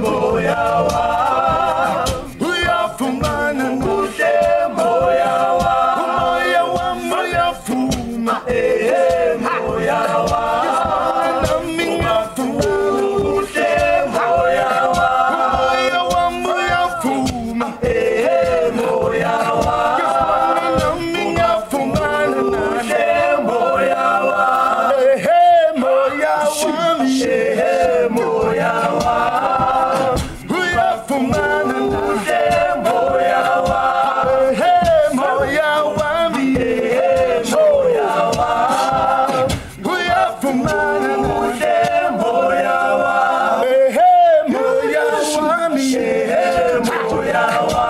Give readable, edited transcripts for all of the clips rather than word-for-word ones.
moya wa uyafumana kuhle moya wa uyafuma moya wa nami ngafumana kuhle moya wa uyafuma moya wa nami ngafumana kuhle moya wa moya wami moya wa uyafumana kuhle moya wa moya wami moya wa uyafumana kuhle moya wa moya wami moya wa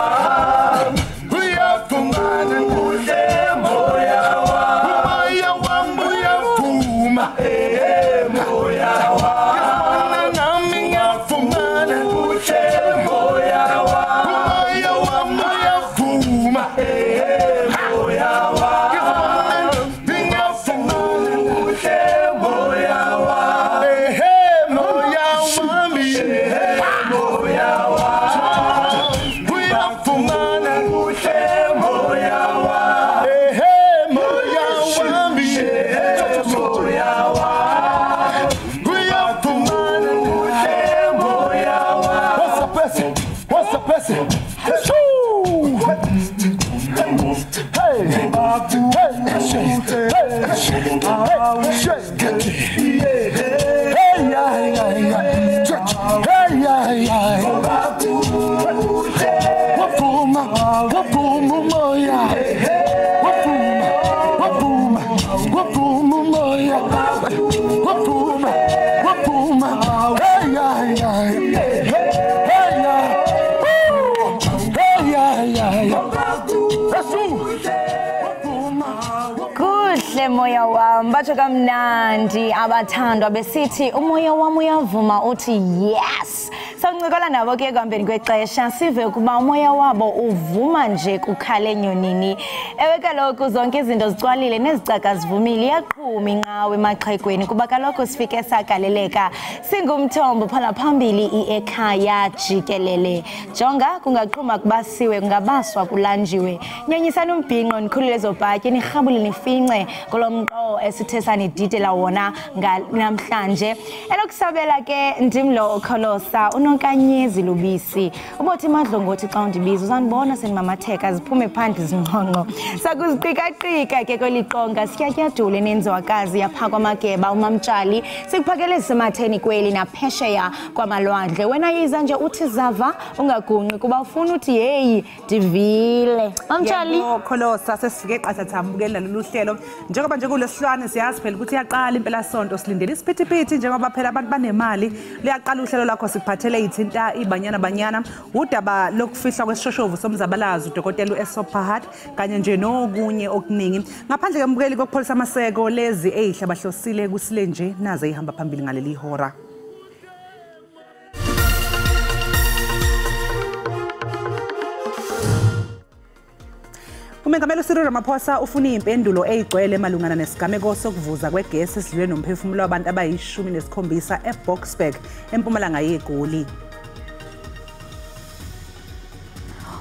uyafumana kuhle moya wa moya wami uyafuma moya wa nami ngafumana kuhle moya wa moya wami uyafuma moya wa ngafumana kuhle moya wa moya wami moya wa uyafumana kuhle moya wa moya wami moya wa uyafumana kuhle moya wa. What's the person? Kuhle moya wami batsho kamnandi abathandwa besithi umoya wami uyavuma uthi yes. Sawuncokola nabo ke kuhambeni kwexesha sive ukuba umoya wabo uvuma nje kukhale enyonini. Ewe kaloku zonke izinto zicwalile nezicaka zivumile iyaqhuma inqawe emaxhegweni kuba kaloku sifike sagaleleka singumthombo phala phambili Ekhaya Jikelele. Jonga kungaqhuma kubasiwe kungabaswa kulanjiwe. Nyanyisana umbhinqo nikhulule zobhatyi nirhabule nifince kolomqo esithe sanididela wona namhlanje. Elokusabela ke ndimlo okholosa unonkanyezi lubisi. Ubothi madlongothi xa undibiza uzanibona senimamatheka ziphume phandle zinqonqo. Sakuziqika-qika ke kweliqonga sityatyadule nenziwakazi yapha kwamageba umamtshali sikuphakele sisematheni kweli naphesheya kwamalwandle. Wena yiza nje uthi zava ungagunqi kuba ufuna uthi heyi ndivile. Mamtshali kholosa sesifike qathathambukela lolu hlelo njengoba nje kulesihlwane siyazi phela ukuthi iyaqala impela sonto silindele isiphithiphithi njengoba phela abantu banemali liyaqala uhlelo lakho sikuphathele ithinta ibanyana udaba lokufihlwa kwesishoshovu somzabalazo uDokotela uEsopahad kanye nje nokunye okuningi ngaphandle kembukeli kokupholisa amaseko lezi ezihlabahlosile kusile nje naze ihamba phambili ngaleli hora. Umengameli uSiril Ramaphosa ufuna impendulo ezigcwele malungana nesigameko sokuvuza kwegesi esidlule nomphefumulo wabantu abayi-17 eBoksburg empumalanga yeGoli.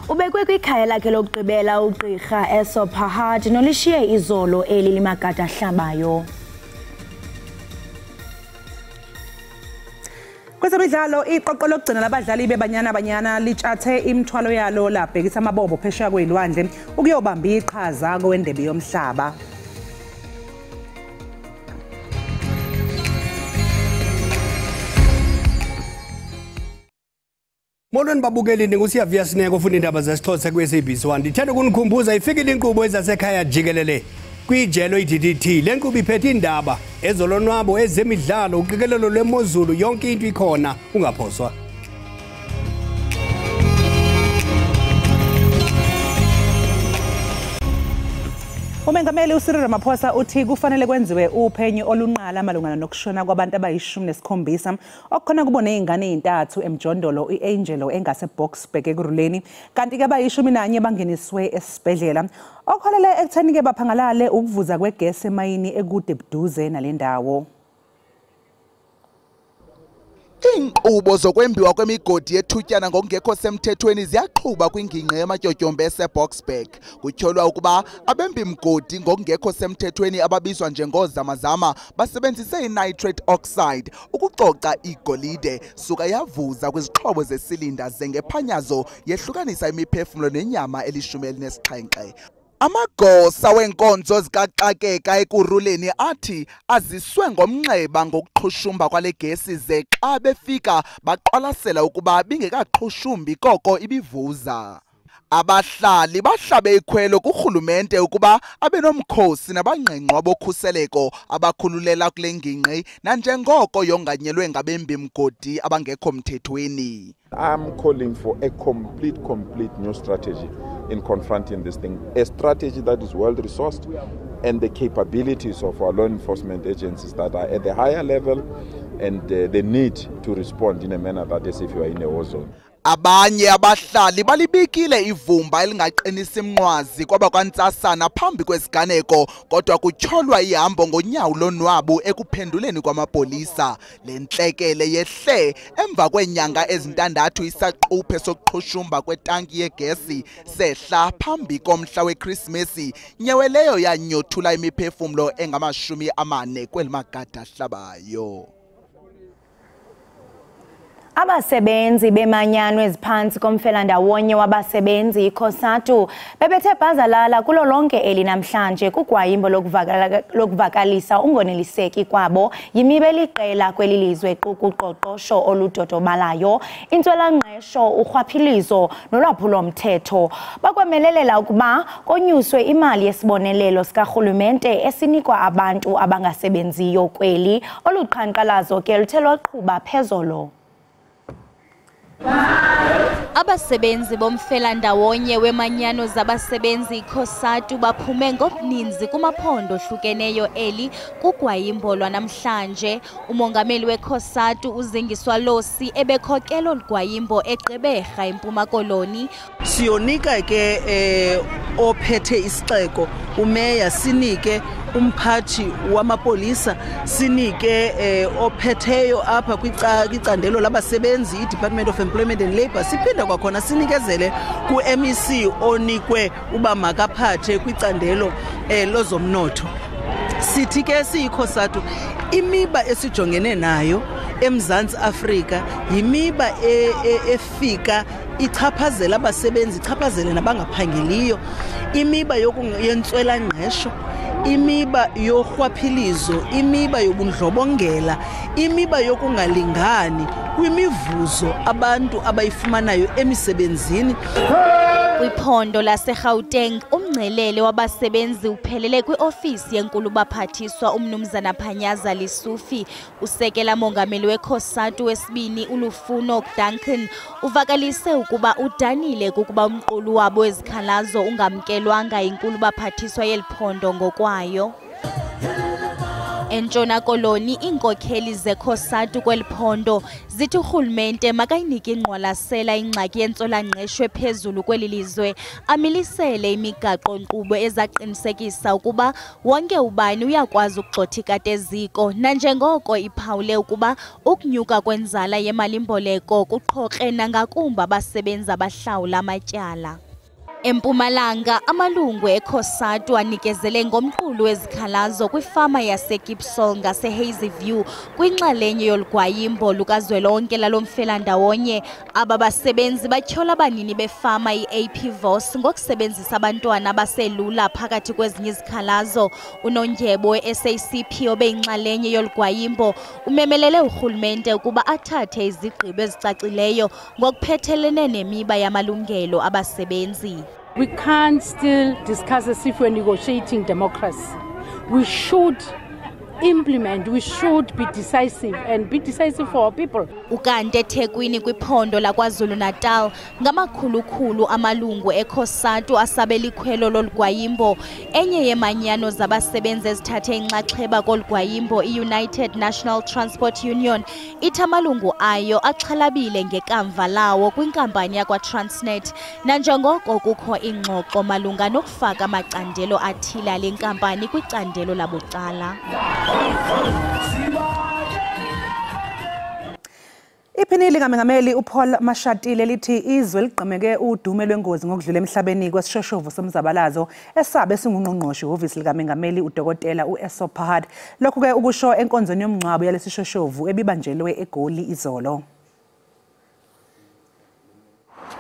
Ubekwe kwikhaya lakhe lokugqibela ugqirha Esopahad nolishiye izolo eli limagada ahlabayo. Kwezemidlalo iqoqo lokugcina labadlali bebanyana litshathe imithwalo yalo labhekisa amabobo phesheya kwezilwandle ukuyobamba iqhaza kowendebe yomhlaba. Molweni babukeli ngusiyavia Sineko ufunda indaba zesixhosa kwi-SABC 1. Ndithanda ukunikhumbuza ifikile inkqubo ezasekhaya jikelele kwijelo iDDT. Le nkqubo iphethe indaba ezolonwabo ezemidlalo uqikelelo lwemozulu yonke into ikhona ungaphoswa. Umengameli uSiril Ramaphosa uthi kufanele kwenziwe uphenyo olunqala malungana nokushona kwabantu abayi-17 okukhona kubone izingane ezintathu emjondolo iAngelo engase Boksburg ekuruleni kanti ke abayi-11 bangeniswe esibhedlela okuholele ekutheni ke baphangalale ukuvuza kwegesi emayini ekude buduze nalendawo. Iinkqubo zokwembiwa kwemigodi yethutyana ngokungekho semthethweni ziyaqhuba kwingingqi yamatyotyombe eseBoksburg. Kutyholwa ukuba abembi-mgodi ngokungekho semthethweni ababizwa njengoozamazama basebenzise i-nitrate oxide ukucoca igolide suka yavuza kwizixhobo zesilinda zengephanyazo yehlukanisa imiphefumlo nenyama eli-17. Amagosa weenkonzo zikaxakeka ekuruleni athi aziswe ngomnxeba ngokuqhushumba kwale gesi ze xa befika baqwalasela ukuba bingekaqhushumbi koko ibivuza. Abahlali bahlabe ikhwelo kurhulumente ukuba abe nomkhosi nabangqengqwa bokhuseleko abakhululela kule ngingqi nanjengoko yonganyelwe ngabembi-mgodi abangekho mthethweni. I'm calling for a complete new strategy in confronting this thing. A strategy that is well resourced and the capabilities of our law enforcement agencies that are at the higher level and the need to respond in a manner that is if you are in a war zone. Abanye abahlali balibikile ivumba elingaqinisa imnqwazi kwabakwantsasana phambi kwesiganeko kodwa kutyholwa ihambo ngonyawo lonwabu ekuphenduleni kwamapolisa. Le ntlekele yehle emva kweenyanga ezintandathu isaquphe sokuqhushumba kwetanki yegesi sehla phambi komhla weKrismesi, nyewe leyo yanyothula imiphefumlo engama-40 kweli magada ahlabayo. Abasebenzi bemanyano eziphansi komfelandawonye wabasebenzi iCOSATU bebethe bhazalala kulo lonke eli namhlanje kugwayimbo lokuvakalisa ungoneliseki kwabo yimibe liqela kweli lizwe kuqoqosho oludodobalayo, intswelangqesho, urhwaphilizo nolwaphulo-mthetho. Bakwamelelela ukuba konyuswe imali yesibonelelo sikarhulumente esinikwa abantu abangasebenziyo kweli oluqhankqalazo ke luthe lwaqhuba phezolo. Abasebenzi bomfelandawonye wemanyano zabasebenzi iCOSATU baphume ngobuninzi kumaphondo ohlukeneyo eli kugwayimbo lwanamhlanje. Umongameli weCOSATU uzingiswa Losi ebekhokela olugwayimbo eGqeberha eMpuma Koloni. Siyonika ke ophethe isixeko umeya, sinike umphathi wamapolisa, sinike ophetheyo apha kwicandelo labasebenzi iDepartment of Employment and Labour, siphinda kwakhona sinikezele ku-MEC onikwe uba makaphathe kwicandelo lozomnotho. Sithi ke siyiCOSATU imiba esijongene nayo eMzantsi Afrika yimiba efika ichaphazela abasebenzi, ichaphazele nabangaphangeliyo, imiba yentswelangqesho, imiba yorhwaphilizo, imiba yobundlobongela, imiba yokungalingani kwimivuzo abantu abayifumanayo emisebenzini. Kwiphondo laseGauteng umngcelele wabasebenzi uphelele kwiofisi yenkulu baphathiswa umnumzana Phanyaza Lisufi. Usekela mongameli weCOSATU wesibini uLufuno Duncan uvakalise ukuba udanile kukuba umqulu wabo wezikhalazo ungamkelwanga inkulu baphathiswa yeliphondo ngokwayo. Entshona Koloni iinkokheli zeCOSATU kweliphondo zithi urhulumente makayinike ingqwalasela ingxaki yentswelangqesho ephezulu kweli lizwe, amilisele imigaqo-nkqubo ezaqinisekisa ukuba wonke ubani uyakwazi ukugxotha ikati eziko, nanjengoko iphawule ukuba ukunyuka kwenzala yemali-mboleko kuqhokrhe nangakumbi abasebenzi abahlawula amatyala. Empumalanga amalungu eCOSATU anikezele ngomqulu wezikhalazo kwifama yaseGibson ngaseHazyview kwinxalenye yolugwayimbo lukazwelonke lalomfelandawonye. Aba basebenzi batyhola abanini befama iAP Vos ngokusebenzisa abantwana abaselula phakathi kwezinye izikhalazo. Unondyebo we-SACP obeyinxalenye yolugwayimbo umemelele urhulumente ukuba athathe izigqibo ezicacileyo ngokuphethelene nemiba yamalungelo abasebenzi. We can't still discuss as if we're negotiating democracy. We should implement, we should be decisive and be decisive for our people. Ukante eThekwini kwiphondo laKwaZulu-Natal ngamakhulukhulu amalungu eCOSATU asabela ikhwelo lolugwayimbo. Enye yemanyano zabasebenzi ezithathe inxaxheba kolugwayimbo iUnited National Transport Union ithi amalungu ayo axhalabile ngekamva lawo kwinkampani yakwaTransnet nanjengoko kukho ingxoxo malunga nokufaka amacandelo athile ale nkampani kwicandelo labucala. Iphinile ngamengameli uPaul Mashatile lithi izwe ligqemeke udume lwengozi ngokudlula emhlabeni kwesishoshovu somzabalazo esabe singungqongqoshe ihhovisi likamengameli uDokotela uEkhaya. Lokhu ke ukusho enkonzweni yomngcwabo yalesishoshovu ebibanjelwe eGoli izolo.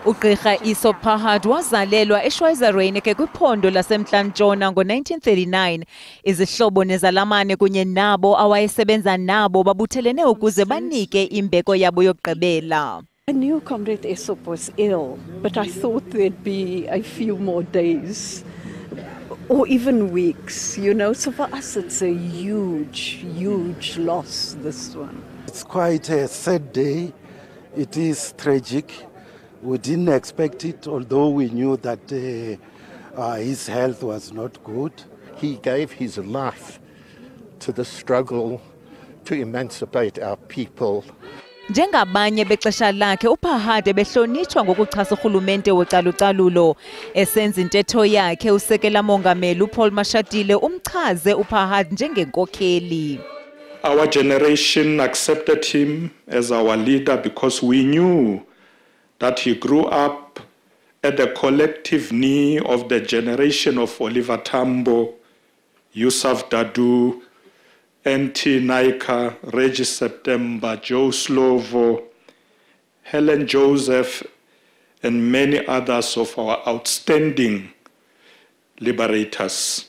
Ugqirha Ekhaya wazalelwa eShwayizareni kwiphondo laseMntla-Ntshona ngo-1939. Izihlobo nezalamane kunye nabo awayesebenza nabo babuthelene ukuze banike imbeko yabo yokugqibela. I knew Comrade Esop was ill, but I thought there'd be a few more days or even weeks, you know. So for us it's a huge, huge loss, this one. It's quite a sad day. It is tragic. We didn't expect it, although we knew that his health was not good. He gave his life to the struggle to emancipate our people. Njengabanye bexesha lakhe uPhahad behlonitshwa ngokuchasa urhulumente wocalucalulo. Esenza intetho yakhe usekela mongameli uPaul Mashatile umchaze uPhahad njengenkokheli. Our generation accepted him as our leader because we knew that he grew up at the collective knee of the generation of Oliver Tambo, Yusuf Dadoo, N.T. Naika, Regis September, Joe Slovo, Helen Joseph, and many others of our outstanding liberators.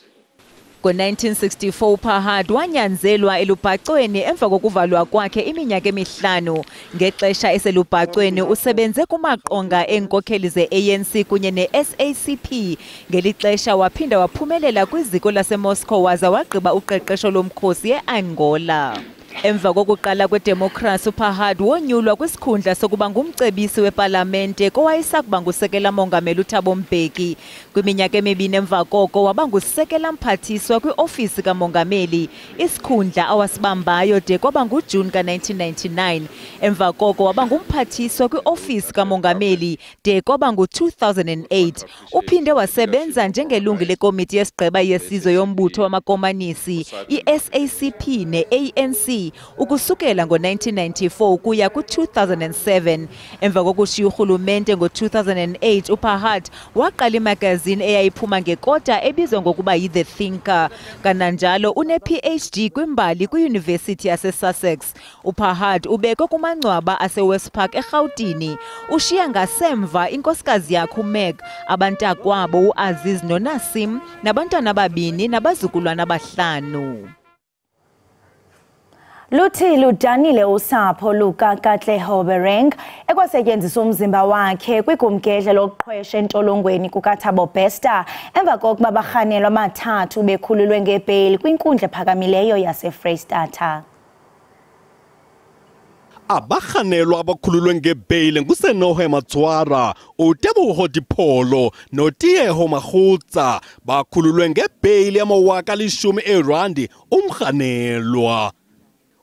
Ngo-1964 uPhahad wanyanzelwa elubhacweni emva kokuvalwa kwakhe iminyaka emihlanu. Ngexesha eselubhacweni usebenze kumaqonga enkokheli ze-ANC kunye ne-SACP. Ngelixesha waphinda waphumelela kwiziko laseMoscow waza wagqiba uqeqesho lomkhosi e-Angola. Emva kokuqala kwedemokhrasi uPhahad wonyulwa kwisikhundla sokuba ngumcebisi wepalamente kowayesakuba ngusekela mongameli uThabo Mbeki. Kwiminyaka emibini emva koko waba ngusekela mphathiswa kwiofisi kamongameli, isikhundla awasibambayo de kwaba nguJuni ka-1999. Emva koko waba ngumphathiswa kwiofisi kamongameli de kwaba ngu-2008. Uphinde wasebenza njengelungu lekomiti yesigqeba yesizwe yombutho wamakomanisi, i-SACP ne-ANC, ukusukela ngo-1994 ukuya ku-2007. Emva kokushiya urhulumente ngo-2008 uPhahad waqala imagazini eyayiphuma ngekota ebizwa ngokuba yi-The Thinker. Kananjalo une-PhD kwimbali kwiyunivesithi yaseSussex. uPhahad ubekwe kumangcwaba aseWest Park eRhawutini. Ushiya ngasemva inkosikazi yakhe uMeg, abantakwabo uAziz noNasim, nabantwana ababini nabazukulwana abahlanu. Luthi ludanile usapho lukaKatleho Bereng ekwasetyenziswa umzimba wakhe kwigumgedle loqhwesha entolongweni kukaThabo Bester emva kokuba barhanelwa amathathu bekhululwe ngebheyili kwinkundla ephakamileyo yaseFreystata. Abarhanelwa abakhululwe ngebheyili nguSenohe Matswara, uTeboho Dipholo noTieho Magutsa bakhululwe ngebheyili yama-10,000 umrhanelwa.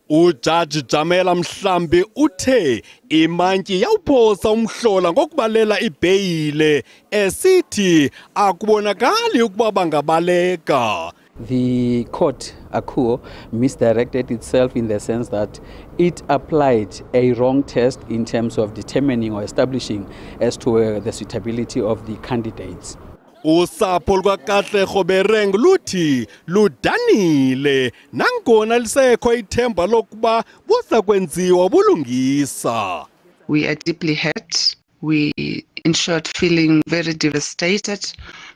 Ujaji Jamela Mhlambi uthe imantyi yawuphosa umhlola ngokubalela ibheyile esithi akubonakali ukuba bangabaleka. The court, ACUO, misdirected itself in the sense that it applied a wrong test in terms of determining or establishing as to the suitability of the candidates. Usapho lukaKatleho Bereng luthi ludanile nangona lisekho ithemba lokuba buza kwenziwa bulungisa. We are deeply hurt. We, in short, feeling very devastated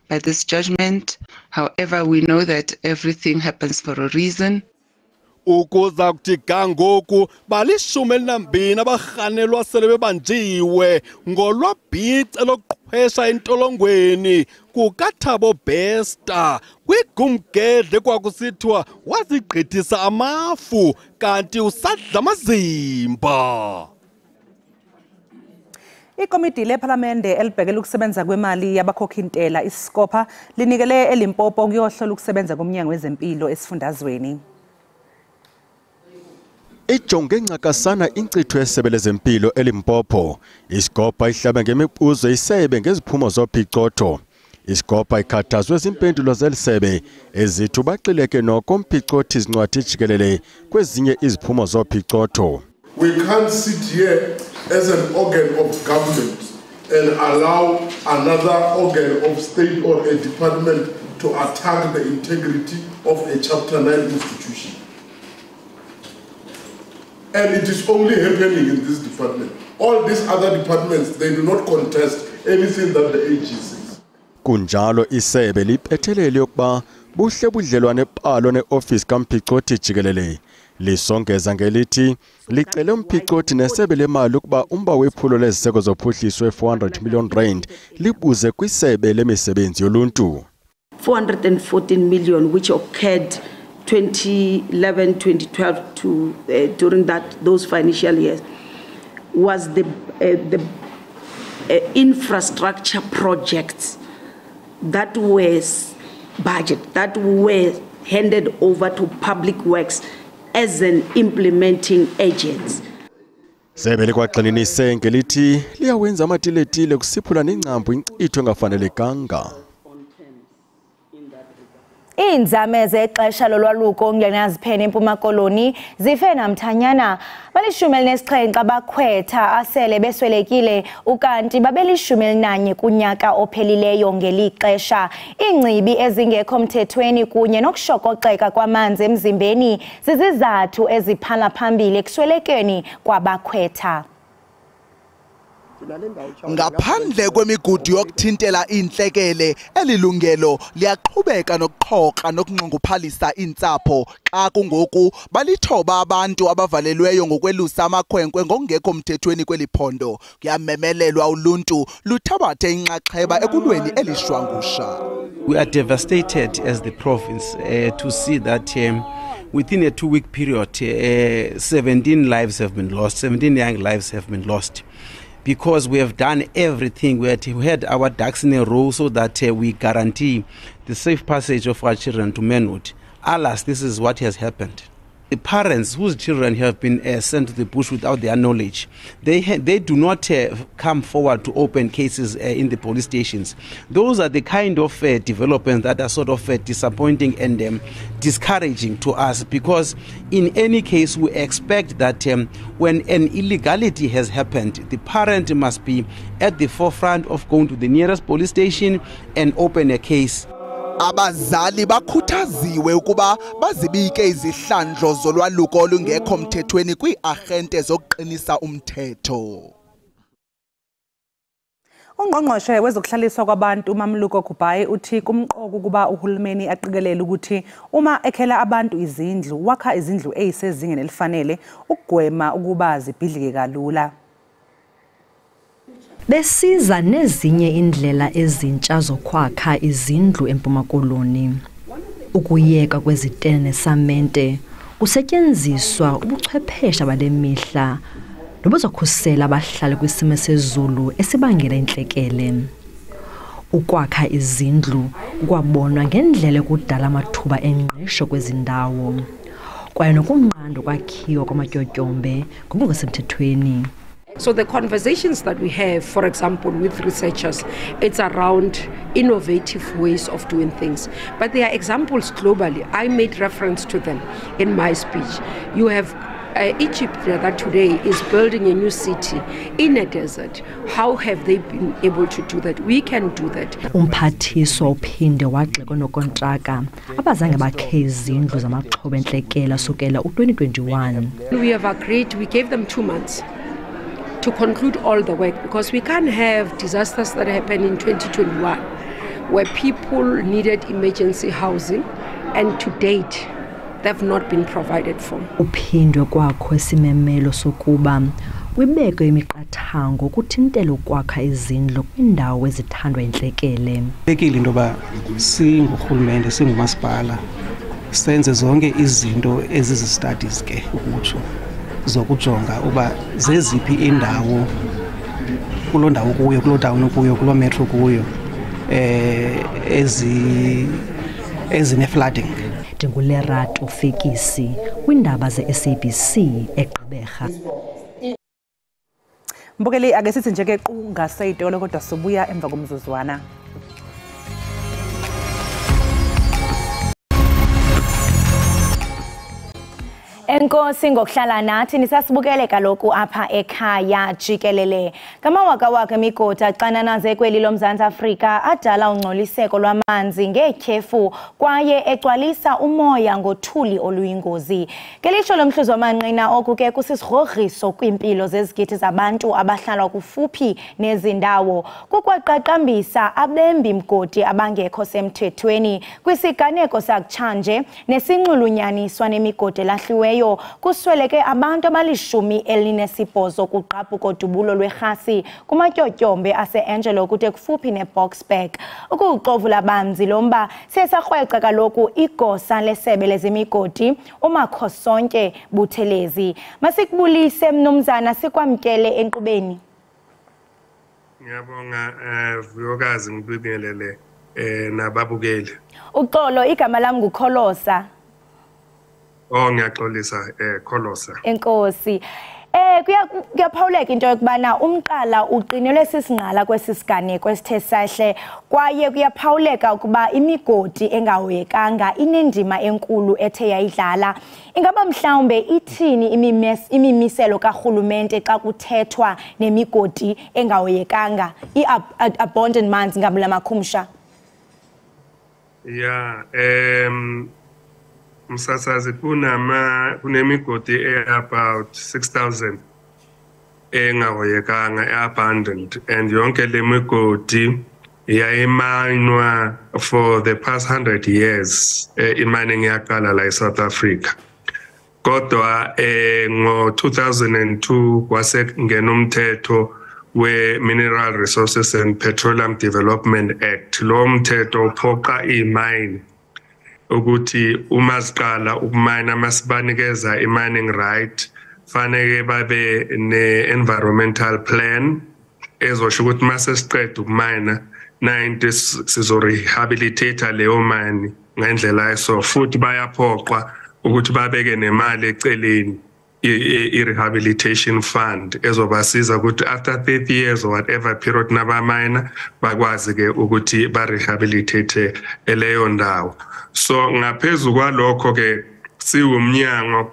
by this judgment. However, we know that everything happens for a reason. Ukuza kuthi gangoku bali-12 abarhanelwa sele bebanjiwe ngolwabhice loqhwesha entolongweni kukaThabo Bester kwigumgedle kwakusithiwa wazigqithisa amafu kanti usadla amazimba. Ikomiti lephalamende elibhekela ukusebenza kwemali yabakhokhintela iSkopa linikele eLimpopo kuyohlola ukusebenza komnyango wezempilo esifundazweni. Ijonge ncakasana incitho yesebe lezempilo eLimpopo. iSkopa ihlabe ngemibuzo isebe ngeziphumo zophicotho. iSkopa ikhathazwe izimpendulo zelisebe ezithi baxileke noko umphicotho izincwadi jikelele kwezinye iziphumo zophicotho. We can't sit here as an organ of government and allow another organ of state or a department to attack the integrity of a Chapter 9 institution. And it is only happening in this department. All these other departments, they do not contest anything that the AG says. Kunjalo isebe liphethelele yokuba buhle budlelwane palo ne-office kaMphicoti Jikelele. Lisongeza ngelithi licele uMphicoti nesebe lemali ukuba umba wephulo leziseko zophuhliso we-400 million rand libuze kwisebe lemisebenzi yoluntu. 414 million which occurred 2011, 2012 to during those financial years was the infrastructure projects that was budget that were handed over to public works as an implementing agent. Sebe likwaqinise ngelithi liyawenza amatiletile kusiphula nengcambu inkcitho engafanelekanga. Iinzame zexesha lolwaluko ngenaziphene eMpuma Koloni zife namthanyana. Bali-17 abakhwetha asele beswelekile ukanti babeli-11 kunyaka ophelileyo ngeli xesha. Iingcibi ezingekho mthethweni kunye nokushokoxeka kwamanzi emzimbeni zizizathu eziphala phambili ekuswelekeni kwabakhwetha. Ngaphandle kwemigudu yokuthintela inhlekele elilungelo liyaqhubeka nokuxhoxa nokunqongophalisa intsapho xa kungoku balithoba abantu abavalelweyo ngokwelusa amakhwenkwe ngokungekho mthethweni kweliphondo. Kuyamemelelwa uluntu luthabathe inxaxheba ekulweni elishwangusha. We are devastated as the province to see that within a 2-week period 17 lives have been lost, 17 young lives have been lost. Because we have done everything, we had our ducks in a row so that we guarantee the safe passage of our children to manhood. Alas, this is what has happened. The parents whose children have been sent to the bush without their knowledge, they do not come forward to open cases in the police stations. Those are the kind of developments that are sort of disappointing and discouraging to us, because in any case we expect that when an illegality has happened, the parent must be at the forefront of going to the nearest police station and open a case. Abazali bakhuthaziwe ukuba bazibike izihlandlo zolwaluko olungekho mthethweni kwi-agente zokuqinisa umthetho. Ungqongqoshe wezokuhlaliswa kwabantu uMamluko Kubayi uthi kumqoka ukuba uhulumeni aqikelele ukuthi uma ekhela abantu izindlu wakha izindlu ezisezingeni elifanele ukugwema ukuba zibhidlike kalula. Besiza nezinye indlela ezintsha zokwakha izindlu eMpuma Koloni. Ukuyeka kwezitene samente kusetyenziswa ubuchwephesha bale mihla nobuzokhusela abahlali kwisimo sezulu esibangela intlekele. Ukwakha izindlu kwabonwa ngendlela ekudala amathuba engqesho kwezindawo kwaye nokunqanda ukwakhiwa kwamatyotyombe ngokusemthethweni. So the conversations that we have, for example, with researchers, it's around innovative ways of doing things. But there are examples globally. I made reference to them in my speech. You have Egypt that today is building a new city in a desert. How have they been able to do that? We can do that. Umphathiswa uphinde wagxeka nokontraka abazange bakhe izindlu zamaxhoba entlekela sukela u-2021. We have agreed, we gave them 2 months to conclude all the work, because we can't have disasters that happened in 2021 where people needed emergency housing and to date they've not been provided for. Uphindwe kwakho esimemelo sokuba kwibekwe imiqathango ukuthintela ukwakha izindlu kwindawo ezithandwa intlekele. Bekile into yoba singurhulumente singumasipala senze zonke izinto ezizi-studies ke ukutsho zokujonga uba zeziphi indawo kuloo ndawo kuyo, kuloo town kuyo, kuloo metro kuyo ezine-flooding. Ndingulerato Fikisi kwindaba ze-SABC eGqeberha. Mbukeli ake sithi nje ke qungaseyitolo kodwa sobuya emva komzuzwana. Enkosi ngokuhlala nathi nisasibukele kaloku apha ekhaya jikelele. Ngamawaka-waka emigodi axananaze kweli loMzantsi Afrika adala ungcoliseko lwamanzi ngeetyhefu kwaye egcwalisa umoya ngothuli oluyingozi. Ngelitsho lomhluzi wamanqina oku ke kusisigrogriso kwimpilo zezigidi zabantu abahlala kufuphi nezi ndawo. Kukwaqaqambisa abembi mgodi abangekho semthethweni kwisiganeko sakutshanje nesinxulunyaniswa nemigodi elahliweyo. Kusweleke abantu abali-18 kugqabhuko dubulo lwerhasi kumatyotyombe ase-Angelo kude kufuphi ne-Boksburg. Ukuxovula banzi lomba siye sarhweca kaloku igosa lesebe lezemigodi uMakhosonke Buthelezi. Masikubulise mnumzana sikwamkele enkqubeni. Ngiyabonga vuyokazi ngibingelele nababukeli. Uxolo igama lami nguKholosa. Oh ngiyaxolisa Kholosa. Enkosi. Kuyaphawuleka into yokubana umqala uqinelwe sisingqala kwesisiganeko esithe sahle kwaye kuyaphawuleka ukuba imigodi engahoyekanga inendima enkulu ethe yayidlala. Ingaba mhlawumbe ithini imimiselo karhulumente xa kuthethwa nemigodi engahoyekanga i-abandoned ngabula makhumsha? Yeah, msasazi kunemigodi about 6,000 engahoyekanga abandoned, and yonke le migodi yayiminwa for the past 100 years imining yaqala la eSouth Africa. Kodwa ngo-2002 kwase ngena umthetho we-Mineral Resources and Petroleum Development Act. Lo mthetho uphoqa imine ukuthi uma siqala ukumina masibanikeza i-mining right fanele babe ne-environmental plan ezosho ukuthi mase siqeda ukumina into sizorehabilitate leyo mine ngendlela eso, futhi bayaphoqwa ukuthi babeke nemali eceleni i-rehabilitation fund ezobasiza ukuthi after 30 years or whatever period nabamina bakwazi ke ukuthi ba-rehabilitate leyo ndawo. So ngaphezulu kwalokho ke siwumnyango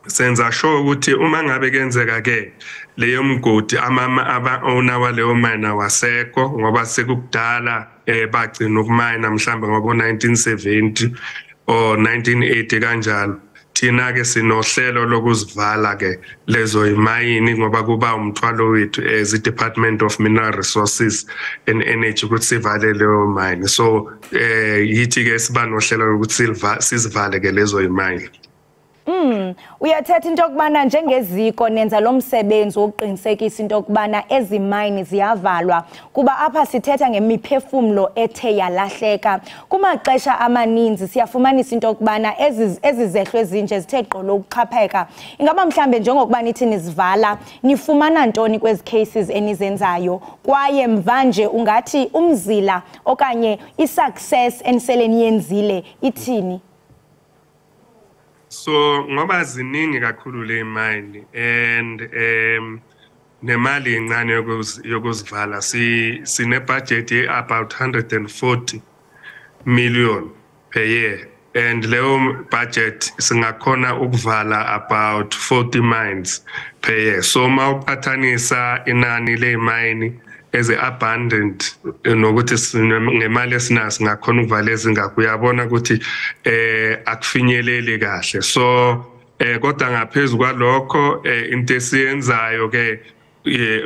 senza sure ukuthi uma ngabe kenzeka ke leyo mgodi aba-owner waleyo mine wasekho ngoba sekukudala bagcina ukumina mhlambe ngoba 1970 or 1980 kanjalo. Thina ke sinohlelo lokuzivala ke lezo imayini ngoba kuba umthwalo wethu as i-Department of Mineral Resources and Energy ukuthi sivale leyo mine. So yithi ke siba nohlelo lokuthi sizivale ke lezo imayini. Uyathetha into yokubana njengeziko nenza lo msebenzi wokuqinisekisa into yokubana ezi mine ziyavalwa kuba apha sithetha ngemiphefumlo ethe yalahleka. Kumaxesha amaninzi siyafumanisa into yokubana ezi zehlo ezinje zithe gqolo ukuxhapheka. Ingaba mhlambe njengokuba nithi nizivala nifumana ntoni kwezi cases enizenzayo kwaye mvanje ungathi umzila okanye i-success enisele niyenzile ithini? So ngoba ziningi kakhulu le mine and nemali encane yokuzivala sine budget about 140 million per year, and leyo budget singakhona ukuvala about 40 mines per year. So mawuqhathanisa inani le mine eze-abandoned nokuthi ngemali esinayo singakhona ukuvala ezingakho, uyabona ukuthi akufinyeleli kahle. So kodwa ngaphezulu kwalokho into esiyenzayo ke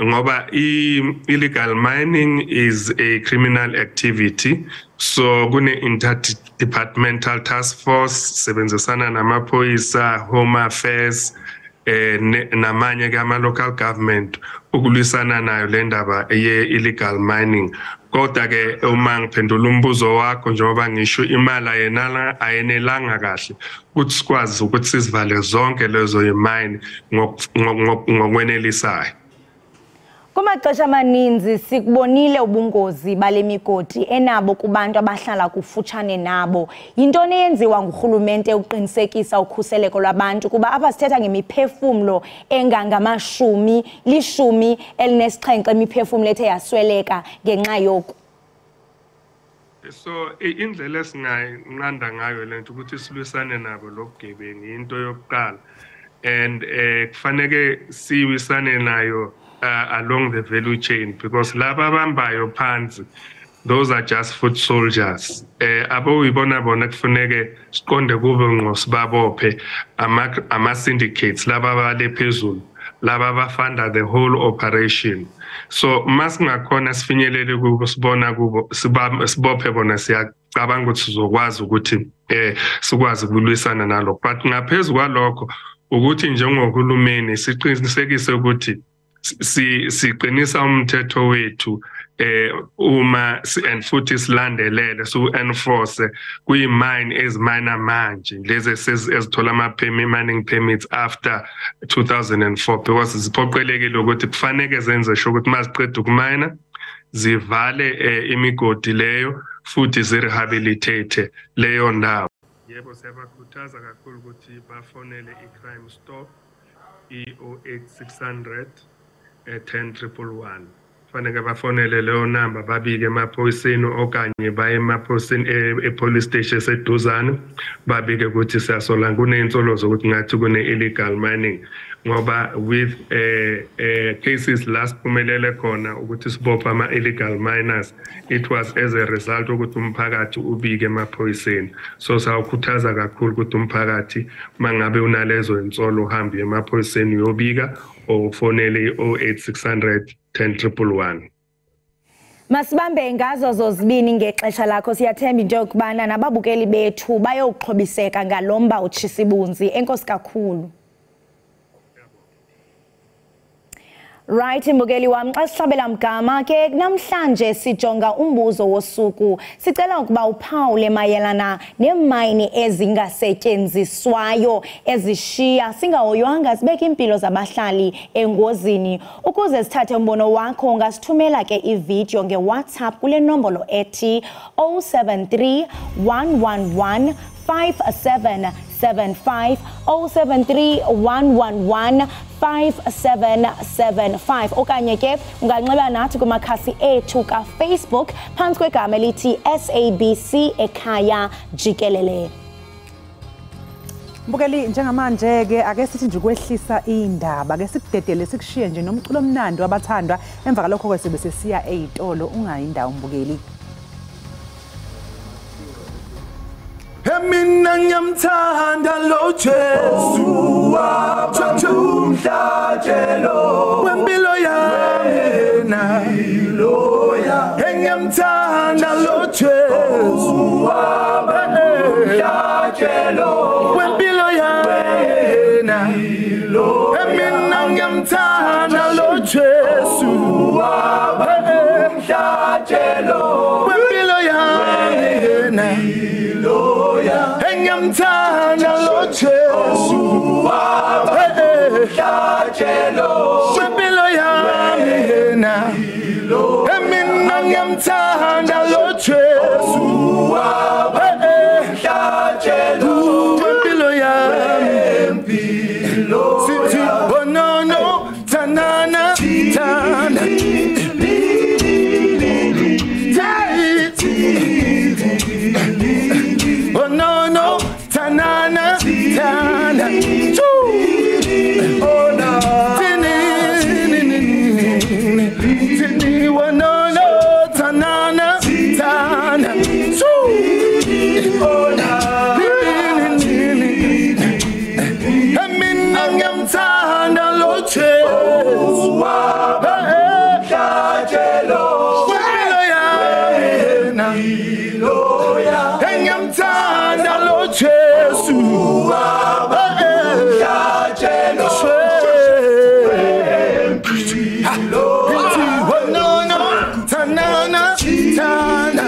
ngoba illegal mining is a criminal activity, so kune interdepartmental task force sebenzisana namaphoyisa, Home Affairs namanye ke ama-local government ukulwisana nayo le ndaba ye-illegal mining. Kodwa ke uma ngiphendula umbuzo wakho njengoba ngisho imali ayenelanga kahle ukuthi sikwazi ukuthi sizivale zonke lezo imine ngokwenelisayo. Kumaxesha amaninzi sikubonile ubungozi bale migodi enabo kubantu abahlala kufutshane nabo. Yintoni eyenziwa ngurhulumente uqinisekisa ukhuseleko lwabantu kuba apha sithetha ngemiphefumlo engangamashumi elinesixhenxe imiphefumlo ethe yasweleka ngenxa yoku? So indlela esinganqanda ngayo lento ukuthi silwisane nabo lobugebengu into yokuqala, and kufanele siwisane nayo along the value chain, because laba abambayo phansi, those are just foot soldiers. Abo uyibona bona kufanele siqonde kube ngqo sibabophe ama syndicates laba bale phezulu, laba bafunda the whole operation. So masingakhona sifinyelele kubo sibona kubo sibophe bona siyacabanga ukuthi sizokwazi ukuthi sikwazi ukulwisana nalo. But ngaphezulu kwalokho ukuthi njengohulumeni siqinisekise ukuthi siqinisa umthetho wethu uma and futhi silandelele so enforce kwi-mine ezimina manje lezi ezithola mining permits after 2004, because ziphoqelekile ukuthi kufanele zenze sho ukuthi maziqeda ukumina zivale imigodi leyo futhi zirehabilitate leyo ndawo. Yebo, siyabakhuthaza kakhulu ukuthi bafonele i-Crime Stop i-08600 10111. Fanele bafonele leyo number babike emaphoyiseni okanye baye emaphoyiseni police station eseduzane babike ukuthi siyasola kuney'nsolo zokuthi ngathi kune-illegal mining, ngoba with cases last phumelele khona ukuthi sibopha ama-illegal miners, it was as a result ukuthi umphakathi ubike emaphoyiseni. So sawukhuthaza kakhulu ukuthi umphakathi mangabe unalezo insolo uhambe emaphoyiseni uyobika or fonele i-08600 10111. Masibambe ngazo zozibini ngexesha lakho. Siyathemba into yokubana nababukeli bethu bayoxhobiseka ngalomba utshisibunzi. Enkosi kakhulu. Right, mbukeli wami, xa sihlabela mgama ke namhlanje sijonga umbuzo wosuku. Sicela ukuba uphawule mayelana neemayini ezingasetyenziswayo ezishiya singahoywanga zibeka impilo zabahlali engozini. Ukuze sithathe umbono wakho ungasithumela ke ivideo ngeWhatsApp kule nombolo ethi 073 111 5775 073 111 5775 okanye ke unganxibana nathi kumakhasi ethu kaFacebook phantsi kwegama elithi SABC Ekhaya Jikelele. Mbukeli, njengamanje ke ake sithi nje ukwehlisa indaba ke sikudedele sikushiye nje nomculo omnandi wabathandwa emva kalokho kwesebe sesiya ezitolo ungayindawo mbukeli. Mina ngiyamthanda lo Jesu wamhlatshelo wempilo yena ngiyamthanda lo Jesu wamhlatshelo wempilo yena mina ngiyamthanda lo Jesu wamhlatshelo wempilo yena Engiyamthanda lo Jesu wamhlatshelo wempilo yami yena mina ngiyamthanda lo Jesu wamhlatshelo wempilo yami sithi bonono tanana tana oh no no tanana tana oh no tini oh no no tanana tana oh no mina ngiyamthanda lo Jesu wamhlatshelo wempilo yena engiyamthanda lo Jesu wamhlatshelo no no tanana tana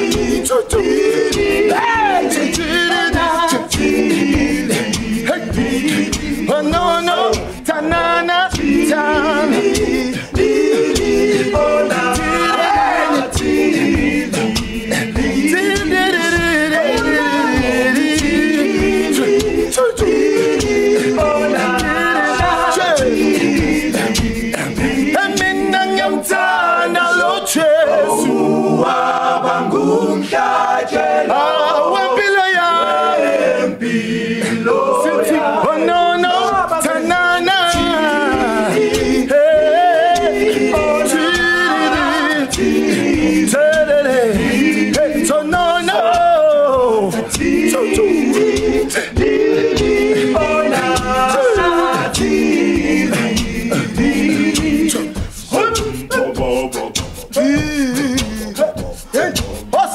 no no tanana tana Mina ngiyamthanda lo Jesu wabangumhlatshelo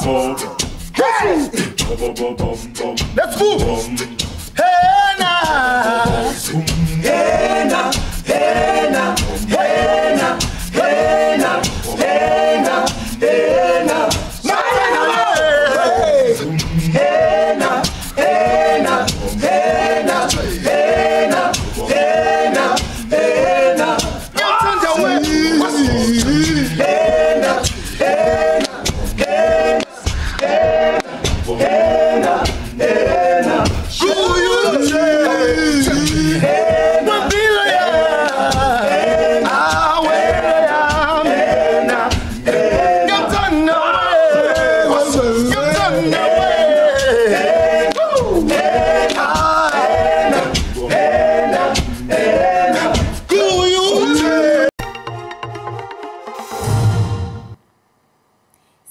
Let's move. Hey now. Hey now. Hey now. Hey now. Hey now. Hey now. Hey now. Hey now. Hey now. Hey now. Hey now. Hey now. Hey now.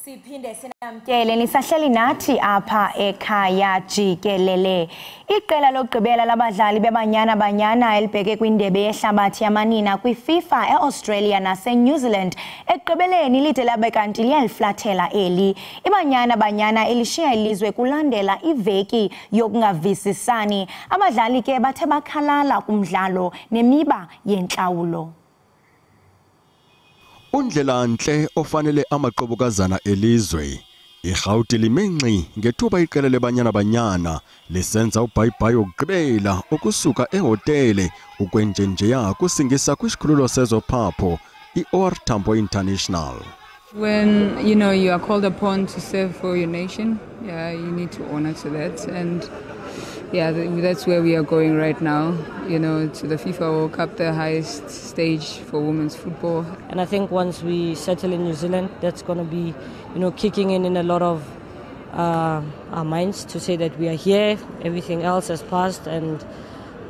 Siphinde sinamkele nisahleli nathi apha ekhaya Jikelele. Iqela lokugqibela labadlali bebanyana banyana elibheke kwindebe yehlabathi yamanina kwiFIFA eAustralia naseNew Zealand ekugqibeleni lide labe kanti liyaliflathela eli. Ibanyana banyana elishiya ilizwe kulandela iveki yokungavisisani. Abadlali ke bathe bakhalala kumdlalo nemiba yenhlawulo. Undlela nhle ofanele amaqobukazana elizwe. Igauti limenci ngethuba iqela lebanyana banyana lisenza ubhayibhayi okugqibela okusuka ehotele ukwenjenjeya kusingisa kwisikhululo sezophapho iOR Tambo International. When you are called upon to serve for your nation, you need to honor to that, and that's where we are going right now, to the FIFA World Cup, the highest stage for women's football. And I think once we settle in New Zealand, that's going to be, kicking in a lot of our minds to say that we are here, everything else has passed, and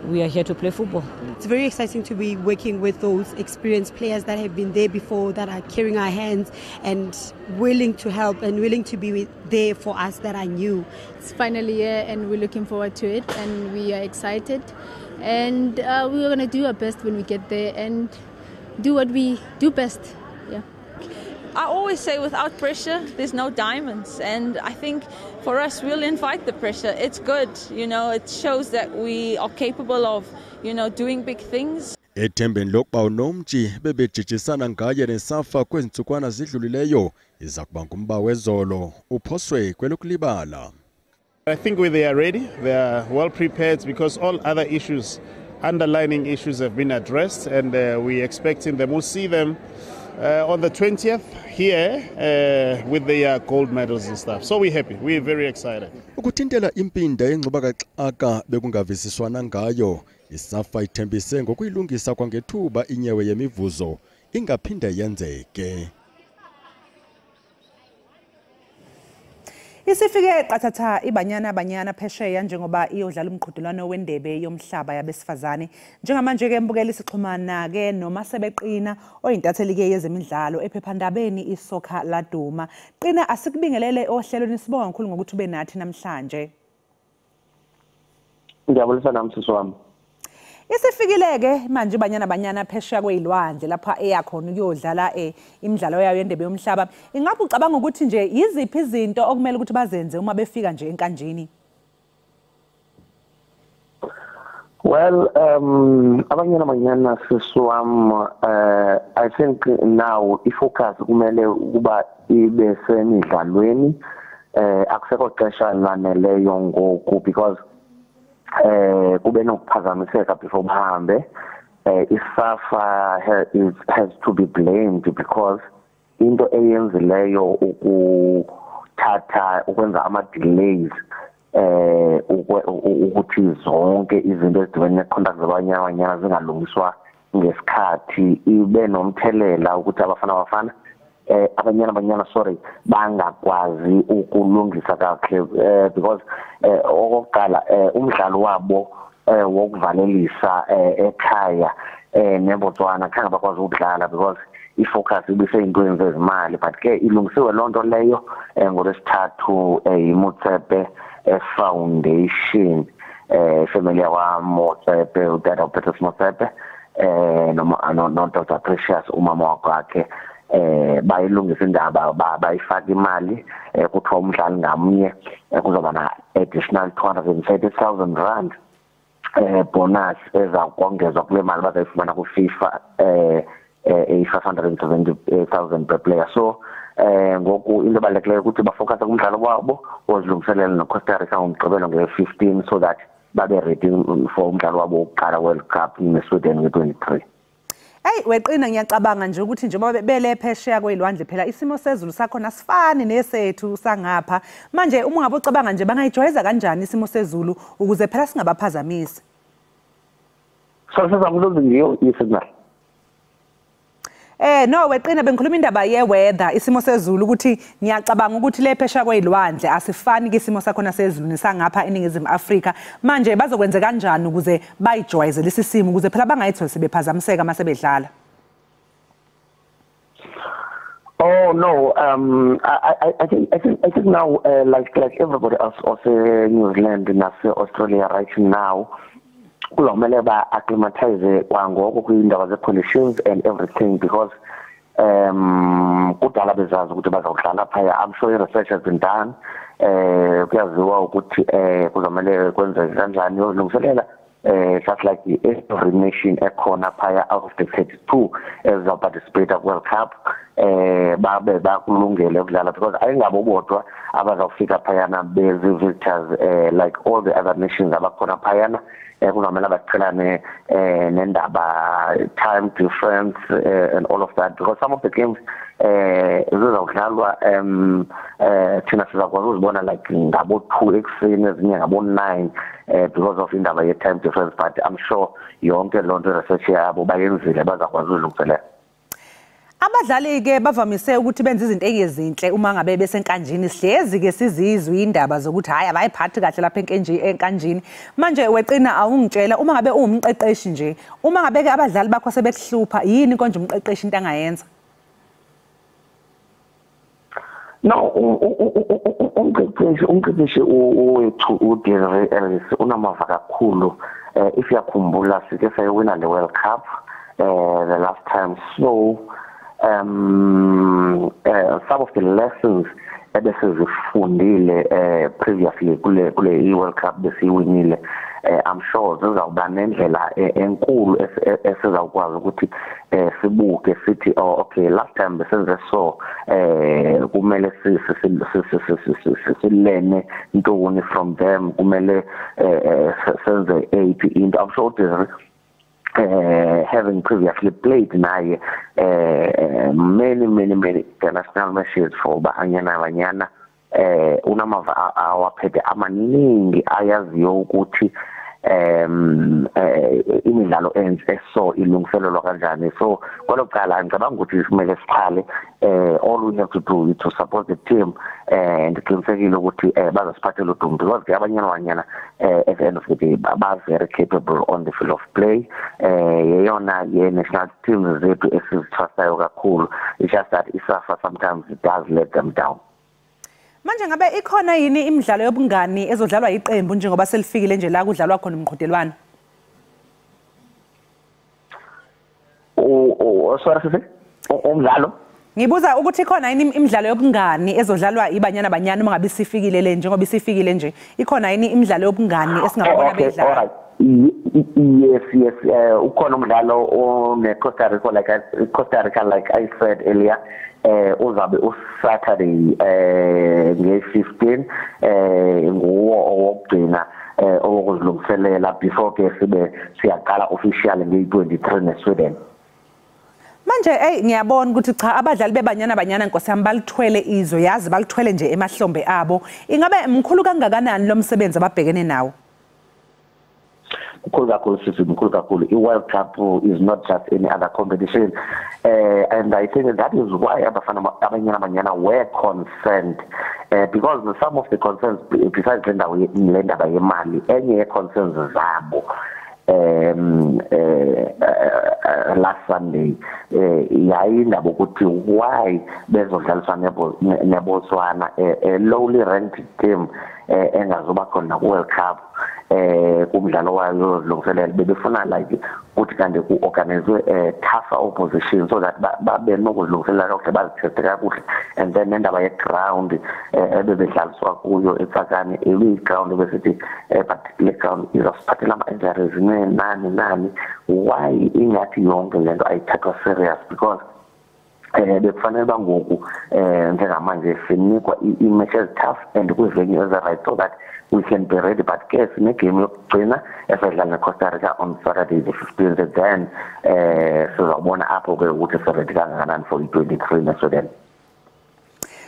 we are here to play football. It's very exciting to be working with those experienced players that have been there before, that are carrying our hands and willing to help and willing to be there for us that are new. It's finally here and we're looking forward to it, and we are excited, and we're going to do our best when we get there and do what we do best. I always say without pressure, there's no diamonds. And I think for us, we'll invite the pressure. It's good, it shows that we are capable of, doing big things. Ethembeni lokuba unomtshi bebejijisana ngaye nesafa kwezintsukwana zidlulileyo iza kuba ngumba wezolo uphoswe kwelokulibala. I think they are ready. They are well prepared because all other issues, underlining issues have been addressed, and we're expecting them. We'll see them on the 20th here with their gold medals and stuff. So we're happy. We're very excited. Ukuthintela impinda engxuba kaxaka bekungavisiswana ngayo, isafa ithembise ngokuyilungisa kwangethuba inyewe yemivuzo ingaphinde yenzeke. Isifike qathatha ibanyana banyana phesheya njengoba iyodlala umqhudelwano wendebe yomhlaba yabesifazane. Njengamanje ke mbukela isixhumana ke noma sebeqina oyintatheli ke yezemidlalo ephephandabeni isoka laduma. Qina asikubingelele ohlelweni sibonga kakhulu ngokuthi ube nathi namhlanje. Ngiyabulisa nami sisi wami. Isifikileke manje banyana banyana phesheya kwezilwandle lapha eyakhona ukuyodlala imidlalo yayo yendebe yomhlaba. Ingabe ucabanga ukuthi nje yiziphi izinto okumele ukuthi bazenze uma befika nje enkanjini? Well, abanyana banyana sisi wami, I think now ifocus kumele ukuba ibe semidlalweni, akusekho xesha laneleyo ngoku because kube nokuphazamiseka before bahambe. Isafa has to be blamed because into eyenzileyo ukuthatha ukwenza ama-delays ukuthi zonke izinto ezidibene ne-conduct zabanyana banyana zingalungiswa ngesikhathi ibe nomthelela ukuthi abafana abanyana bangakwazi ukulungisa kahle because okokuqala umdlalo wabo wokuvalelisa ekhaya neBotswana khange bakwazi ukudlala because ifocus ibiseyintweni zezimali, but ke ilungisiwe lonto leyo ngolesithathu iMotsepe Foundation, family yaMotsepe, udada uPetrus Motsepe no Dr. Precious umama wakhe bayilungisa indaba bayifaka imali kuthiwa umdlali ngamnye kuzoba na additional 230,000 rand bonus ezakongezwa kule mali bazayifumana ku FIFA 570,000 per player. So ngoku into ebalulekileyo ukuthi bafocus kumdlalo wabo ozilungiselela noCosta Rica ngomgqibelo nge-15 so that babe ready for umdlalo wabo wokuqala World Cup neSweden nge-23. Hey weqina ngiyacabanga nje ukuthi njengoba bele phesheya kwezilwandle phela isimo sezulu sakhona sifani nesethu sangapha manje uma ngabe ucabanga nje bangayijwayeza kanjani isimo sezulu ukuze phela singabaphazamisi. So sezamuzwe ngiyo isignal. No weqina bengikhuluma indaba ye-weather isimo sezulu ukuthi ngiyacabanga ukuthi le phesheya kwezilwandle asifani kisimo sakhona sezulu nesangapha eNingizimu Afrika manje bazokwenza kanjani ukuze bayijwayeze lesi simo ukuze phela bangayitholi sebephazamiseka mase bedlala. Oh no, I think now like everybody else also New Zealand and Australia right now kulomele ba acclimatize kwangoko kwindaba ze conditions and everything because kudala bezazi ukuthi bazawudlala phaya. I'm sure research has been done kuyaziwa ukuthi kuzomele kwenze kanjani yolungiselela just like every nation ekhona phaya out of the 32 ezizawuparticipate participate World Cup babe bakulungele ukudlala because ayingabo bodwa abazawufika phayana bezi-visitors like all the other nations abakhona phayana kuzomela baqhelane nendaba time difference and all of that because some of the games zizawudlalwa thina sizakwazi uzibona like ngabo 2 ekuseni ezinye ngabo 9 because of indaba ye-time difference but I'm sure yonke lonto research yabo bayenzile bazakwazi uzilungiselela. Abadlali ke bavamise ukuthi benze izinto ezinhle uma ngabe besenkanjini sihlezi ke sizizwe indaba zokuthi hayi abayiphathi kahle lapha enkanjini manje weqina awungitshela uma ngabe uwumqeqeshi nje uma ngabe ke abadlali bakho sebekuhlupha yini konje umqeqeshi into angayenza? No umqeqeshi wethu uDesiree Ellis unamava kakhulu if yakhumbula sike sayewina le World Cup the last time so some of the lessons ebesizifundile previously kule World Cup besiwinile I'm sure zizawuba nendlela enkulu esizawukwazi ukuthi sibuke sithi oh okay last time besenze so kumele silene intoni from them kumele senze AP into I'm sure having previously played naye many international matches for banyana unamava awaphethe amaningi ayaziyo ukuthi imidlalo so ilungiselelwa kanjani so kwalokuqala ngicabanga ukuthi kumele siqale all we have to do is to support the team and qinisekile ukuthi bazasiphathela udumo because abanyana at the end of the day are very capable on the field of play yeyona national team zethu esizithusayo kakhulu it's just that isafa sometimes it does let them down. Manje ngabe ikhona yini imidlalo yobungani ezodlalwa iqembu njengoba selifikile nje la kudlalwa khona umqhudelwano? Sorry sisi umdlalo ngibuza ukuthi ikhona yini imidlalo yobungani ezodlalwa ibanyana uma ngabe sifikile le njengoba isifikile nje ikhona yini imidlalo yobungani esingabona bedlala? Yes ukhona umdlalo oneCosta Rica like I said earlier uzabe uSaturday nge-15 nguwo owokugcina okuzilungiselela before ke sibe siyaqala official nge-23 neSweden. Manje ngiyabona ukuthi cha abadlali bebanyana Nkosi yami balithwele izwe yazi balithwele nje emahlombe abo ingabe mkhulu kangakanani lo msebenzi ababhekene nawo? Mkhulu kakhulu i-World Cup is not just any other competition and I think that is why abanyana were concerned because some of the concerns besides lendaba yemali enye concerns zabo last Sunday yayindaba ukuthi why bezodlaliswa neBotswana a lowly ranked team engazoba khona ku-World Cup kumdlalo wayo longiselela bebefuna like ukuthi kanti ku-organizwe tougher opposition so that babe nokuzilungiselela kakuhle bazithethe kakuhle and then nendaba ye-ground ebebedlaliswa kuyo eTsakani ground besithi particular ground izosiphathela ama-injuries nani why ingathi yonke lento ayithathwa serious because bekufanele bangoku njengamanje sinikwa i-matches tough and kwivenue ezi-right so that we can be ready but ke sinegame yokugcina esidlala neCosta Rica on Saturday the 15th then sizabona apho-ke ukuthi siready kangakanani for i-23 neSweden.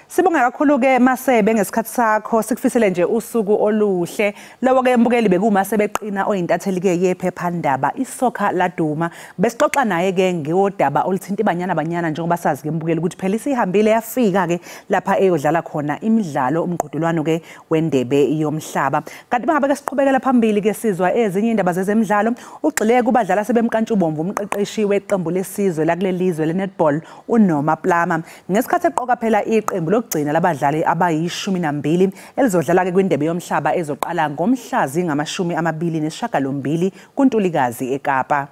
Sibonga kakhulu ke Masebe ngesikhathi sakho sikufisele nje usuku oluhle lawo ke mbukeli bekuMasebe eqina oyintatheli ke yephephandaba isoka laduma besixoxa naye ke ngeodaba oluthinta ibanyana njengoba sazi ke mbukeli ukuthi phela isihambile yafika ke lapha eyodlala khona imidlalo umqhudelwano ke wendebe yomhlaba kanti bangabe ke siqhubekela phambili ke sizwa ezinye indaba zezemidlalo ugxile kubadlala sebemkantshubomvu umqeqeshi weqembu lesizwe la kuleli lizwe leNetball uNoma Plama ngesikhathi eqoka phela iqembu lokugcina labadlali abayi12 elizodlala ke kwindebe yomhlaba ezoqala ngomhlazi ngama-28 kuNtulikazi eKapa.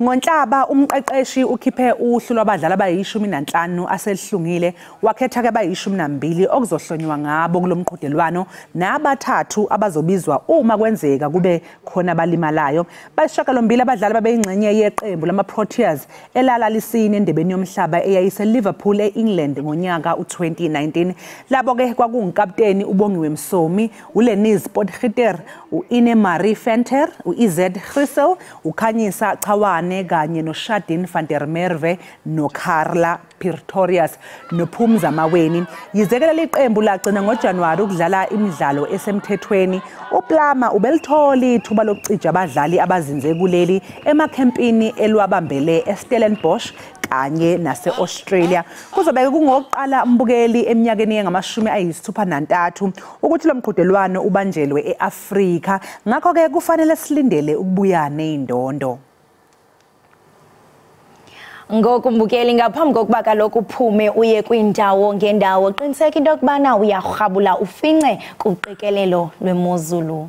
Ngonhlaba umqeqeshi ukhiphe uhlu lwabadlali abayi15 aselihlungile wakhetha ke abayi12 okuzohlonywa ngabo kulomqhudelwano nabathathu abazobizwa uma kwenzeka kube khona abalimalayo. Bayishakalombili abadlali babeyingxenye yeqembu lama-Proteas elala lisine endebeni yomhlaba eyayise Liverpool eEngland ngonyaka u2019. Labo ke kwakungikapteni uBongiwe Msomi, uLenis Potgieter, uIne Marie Venter, uIzed Grissel, uKhanyisa Chawane kanye noShadin van der Merwe noKarla Pretorius noPhumza Maweni. Yizekela liqembu lagcina ngoJanuwari ukudlala imidlalo esemthethweni. uPlama ubelithola ithuba lokucija abadlali abazinze kuleli emakhempini elwabambele eStellenbosch kanye nase-Australia. Kuzobe kungokuqala mbukeli eminyakeni engama-63 ukuthi lo mqhudelwano ubanjelwe eAfrika. Ngakho ke kufanele silindele ukubuya neindondo. Ngokumbukeli ngaphambi kokuba kaloku uphume uye kwindawo ngendawo qiniseka into yokubana uyarhabula ufince kuqikelelo lwemozulu.